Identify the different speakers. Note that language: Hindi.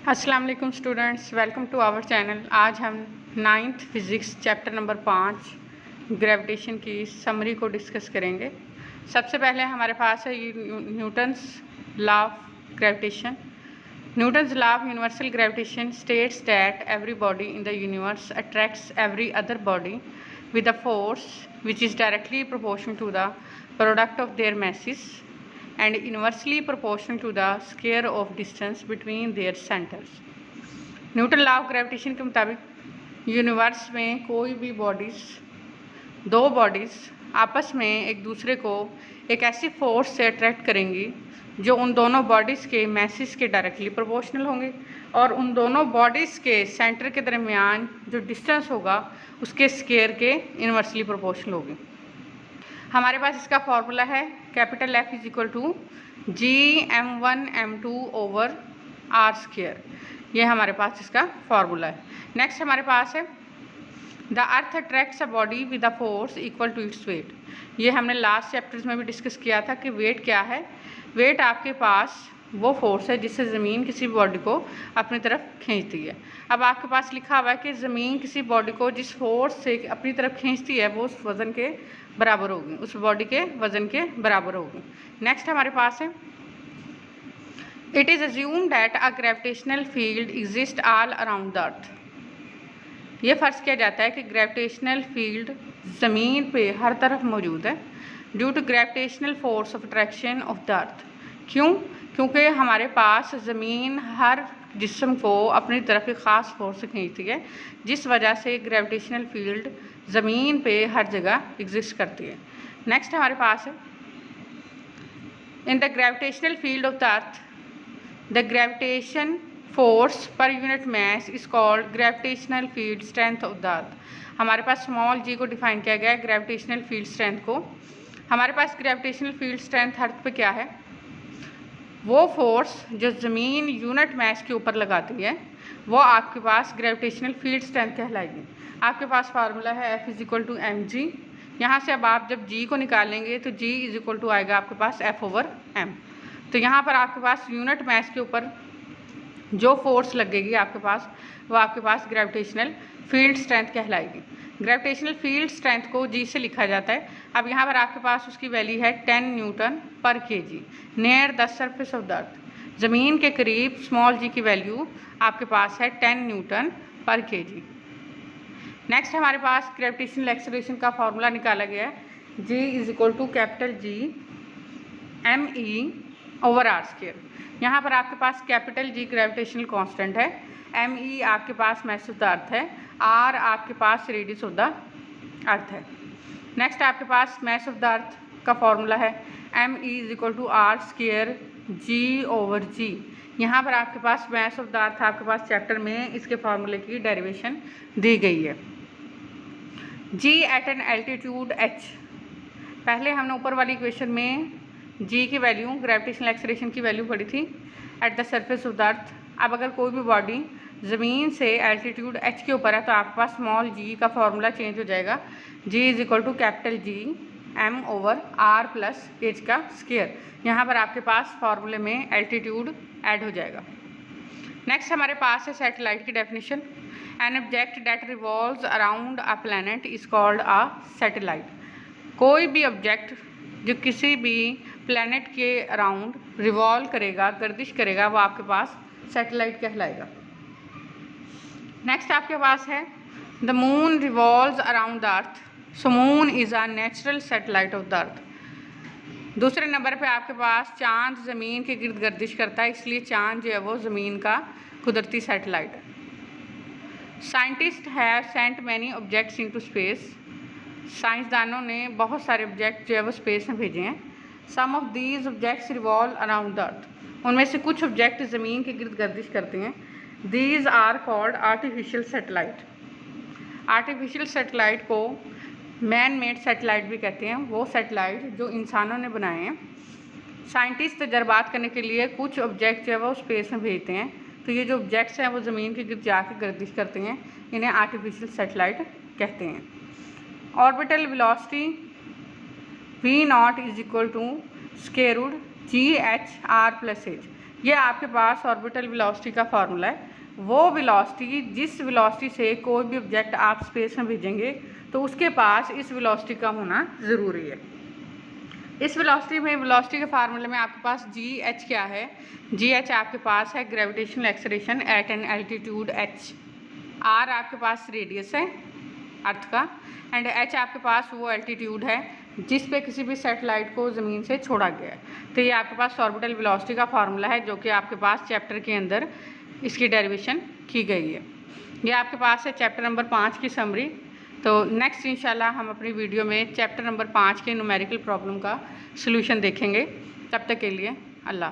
Speaker 1: अस्सलाम वालेकुम students, welcome to our channel. आज हम 9th physics chapter number 5 gravitation की समरी को डिस्कस करेंगे। सबसे पहले हमारे पास है Newton's law of gravitation. Newton's law of universal gravitation states that every body in the universe attracts every other body with a force which is directly proportional to the product of their masses and inversely proportional to the square of distance between their centers। Newton law of gravitation के मुताबिक यूनिवर्स में कोई भी दो बॉडीज़ आपस में एक दूसरे को एक ऐसी फोर्स से अट्रैक्ट करेंगी जो उन दोनों बॉडीज़ के मैसेस के डायरेक्टली प्रोपोर्शनल होंगे और उन दोनों बॉडीज़ के सेंटर के दरमियान जो डिस्टेंस होगा उसके स्क्वायर के इन्वर्सली प्रोपोर्शनल होगी। हमारे पास इसका फॉर्मूला है capital F is equal to Gm1m2 over R square. ये हमारे पास इसका फॉर्मूला है। नेक्स्ट हमारे पास है the earth attracts a body with a force equal to its weight. ये हमने लास्ट चैप्टर्स में भी डिस्कस किया था कि वेट क्या है। वेट आपके पास वो फोर्स है जिससे ज़मीन किसी बॉडी को अपनी तरफ खींचती है। अब आपके पास लिखा हुआ है कि ज़मीन किसी बॉडी को जिस फोर्स से अपनी तरफ खींचती है वो उस वज़न के बराबर होगी, उस बॉडी के वज़न के बराबर होगी। नेक्स्ट हमारे पास है it is assume that a gravitational field exist all around the अर्थ। ये फ़र्ज़ किया जाता है कि ग्रेविटेशनल फील्ड ज़मीन पे हर तरफ मौजूद है due to gravitational force of attraction of the earth. क्यों? क्योंकि हमारे पास ज़मीन हर जिस्म को अपनी तरफ एक ख़ास फोर्स से खींचती है, जिस वजह से ग्रेविटेशनल फील्ड ज़मीन पे हर जगह एग्जिस्ट करती है। नेक्स्ट हमारे पास है in the gravitational field of the earth the gravitation force per unit mass is called gravitational field strength of the अर्थ। हमारे पास स्मॉल g को डिफाइन किया गया है ग्रेविटेशनल फील्ड स्ट्रेंथ को। हमारे पास ग्रेविटेशनल फील्ड स्ट्रेंथ अर्थ पे क्या है? वो फोर्स जो ज़मीन यूनिट मास के ऊपर लगाती है वो आपके पास ग्रेविटेशनल फील्ड स्ट्रेंथ कहलाएगी। आपके पास फार्मूला है F is equal to mg। यहाँ से अब आप जब g को निकालेंगे तो g इज़ इक्वल टू आएगा आपके पास F ओवर m। तो यहाँ पर आपके पास यूनिट मास के ऊपर जो फोर्स लगेगी आपके पास वो आपके पास ग्रेविटेशनल फील्ड स्ट्रेंथ कहलाएगी। ग्रेविटेशनल फील्ड स्ट्रेंथ को g से लिखा जाता है। अब यहाँ पर आपके पास उसकी वैल्यू है 10 न्यूटन पर kg near the surface of the अर्थ। ज़मीन के करीब स्मॉल g की वैल्यू आपके पास है 10 न्यूटन पर kg। नेक्स्ट हमारे पास ग्रेविटेशनल एक्सेलरेशन का फॉर्मूला निकाला गया है g is equal to capital G me over R square. यहाँ पर आपके पास कैपिटल G ग्रेविटेशनल कांस्टेंट है, me आपके पास मास ऑफ द अर्थ है, r आपके पास रेडियस ऑफ द अर्थ है। नेक्स्ट आपके पास मास ऑफ द अर्थ का फॉर्मूला है me is equal to R square g over g। यहाँ पर आपके पास मास ऑफ द अर्थ आपके पास चैप्टर में इसके फार्मूले की डेरिवेशन दी गई है। g at an altitude h। पहले हमने ऊपर वाली इक्वेशन में g की वैल्यू ग्रेविटेशनल एक्सेलरेशन की वैल्यू पड़ी थी at the surface of the earth. अब अगर कोई भी बॉडी ज़मीन से एल्टीट्यूड h के ऊपर है तो आपके पास स्मॉल g का फॉर्मूला चेंज हो जाएगा, g is equal to capital G m over r plus h का स्क्वायर। यहाँ पर आपके पास फार्मूले में एल्टीट्यूड ऐड हो जाएगा। नेक्स्ट हमारे पास है सैटेलाइट की definition. An object that revolves around a planet is called a satellite. कोई भी ऑब्जेक्ट जो किसी भी प्लैनेट के अराउंड रिवॉल्व करेगा, गर्दिश करेगा, वो आपके पास सैटेलाइट कहलाएगा। नेक्स्ट आपके पास है the moon revolves around the earth, so moon is a natural satellite of the अर्थ। दूसरे नंबर पे आपके पास चांद ज़मीन के गिर्द गर्दिश करता है, इसलिए चांद जो है वो ज़मीन का कुदरती सैटेलाइट है। Scientist have sent many objects into space. साइंसदानों ने बहुत सारे ऑब्जेक्ट जो है वो स्पेस में भेजे हैं। Some of these objects revolve around the earth. उनमें से कुछ ऑब्जेक्ट ज़मीन के गिर्द गर्दिश करते हैं। These are called artificial satellite. Artificial satellite को मैन मेड सैटेलाइट भी कहते हैं, वो सैटेलाइट जो इंसानों ने बनाए हैं। साइंटिस्ट तजर्बात करने के लिए कुछ ऑब्जेक्ट जो है वो स्पेस में भेजते हैं, तो ये जो ऑब्जेक्ट्स हैं वो ज़मीन के गिर्द जाके गर्दिश करते हैं, इन्हें आर्टिफिशियल सैटेलाइट कहते हैं। Orbital velocity v0 is equal to square root g h r plus h। ये आपके पास ऑर्बिटल वेलोसिटी का फार्मूला है। वो वेलोसिटी, जिस वेलोसिटी से कोई भी ऑब्जेक्ट आप स्पेस में भेजेंगे तो उसके पास इस वेलोसिटी का होना ज़रूरी है। इस वेलोसिटी में, वेलोसिटी के फार्मूले में आपके पास जी एच क्या है? जी एच आपके पास है gravitational acceleration at an altitude H. R आपके पास रेडियस है अर्थ का, एंड एच आपके पास वो एल्टीट्यूड है जिस पे किसी भी सैटेलाइट को ज़मीन से छोड़ा गया है। तो ये आपके पास ऑर्बिटल वेलोसिटी का फार्मूला है, जो कि आपके पास चैप्टर के अंदर इसकी डेरिवेशन की गई है। ये आपके पास है चैप्टर नंबर 5 की समरी। तो नेक्स्ट इंशाल्लाह हम अपनी वीडियो में चैप्टर नंबर 5 के न्यूमेरिकल प्रॉब्लम का सलूशन देखेंगे। तब तक के लिए अल्लाह।